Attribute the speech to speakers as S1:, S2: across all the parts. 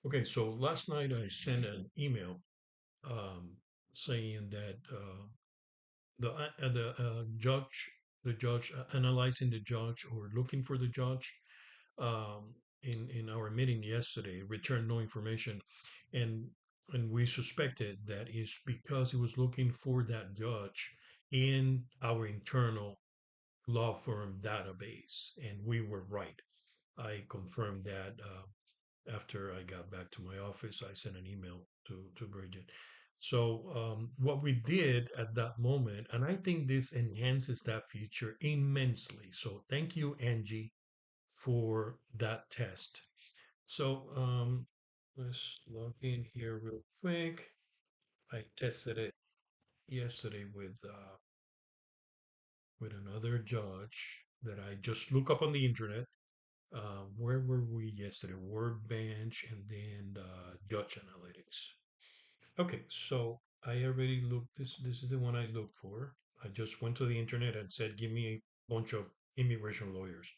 S1: Okay, so last night I sent an email um, saying that the judge analyzing the judge or looking for the judge in our meeting yesterday returned no information, and we suspected that is because he was looking for that judge in our internal law firm database, and we were right. I confirmed that after I got back to my office. I sent an email to Bridget. So what we did at that moment, and I think this enhances that feature immensely. So thank you, Angie, for that test. So let's log in here real quick. I tested it yesterday with another judge that I just look up on the internet. Where were we yesterday? Workbench and then Judge Analytics. Okay, so I already looked. This is the one I looked for. I just went to the internet and said, "Give me a bunch of immigration lawyers."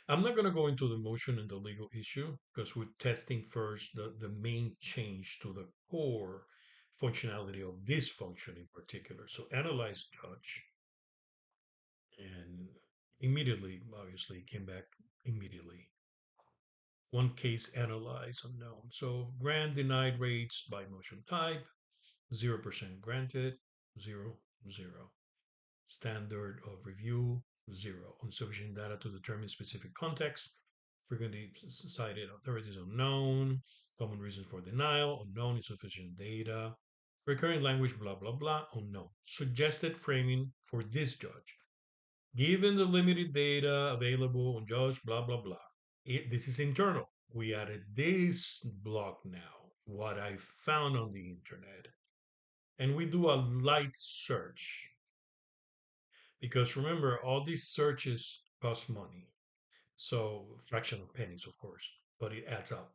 S1: I'm not going to go into the motion and the legal issue because we're testing first the main change to the core functionality of this function in particular. So analyze judge, and immediately, obviously, it came back immediately. One case analyzed unknown. So grant denied rates by motion type, 0% granted, 0, 0. Standard of review, 0. Insufficient data to determine specific context. Frequently cited authorities unknown. Common reasons for denial, unknown, insufficient data. Recurring language, blah, blah, blah, unknown. Suggested framing for this judge. Given the limited data available on judge, blah, blah, blah. This is internal. We added this block now, what I found on the internet. And we do a light search because remember, all these searches cost money. So, fraction of pennies, of course, but it adds up.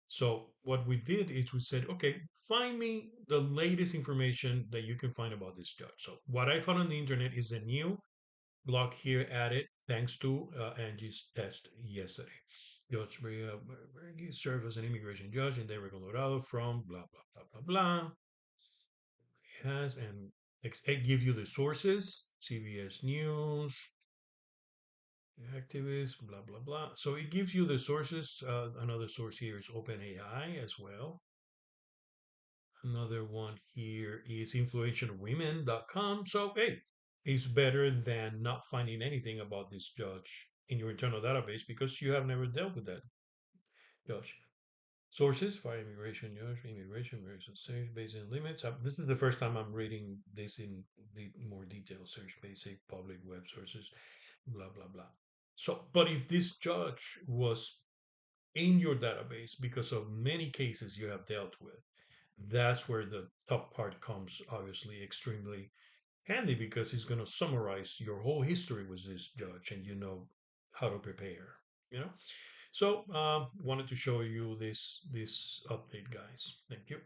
S1: So, what we did is we said, okay, find me the latest information that you can find about this judge. So, what I found on the internet is a new block here added thanks to Angie's test yesterday. Judge served as an immigration judge in Denver, Colorado from blah, blah, blah, blah, blah. Yes, and it gives you the sources, CBS News, activists, blah, blah, blah. So it gives you the sources. Another source here is OpenAI as well. Another one here is influentialwomen.com. So, hey, it's better than not finding anything about this judge in your internal database because you have never dealt with that judge. Sources for immigration judge, immigration, various states, basic limits. This is the first time I'm reading this in more detail. Search basic public web sources, blah, blah, blah. So, but if this judge was in your database because of many cases you have dealt with, that's where the top part comes obviously extremely handy because it's going to summarize your whole history with this judge and you know how to prepare, you know. So wanted to show you this update, guys. Thank you.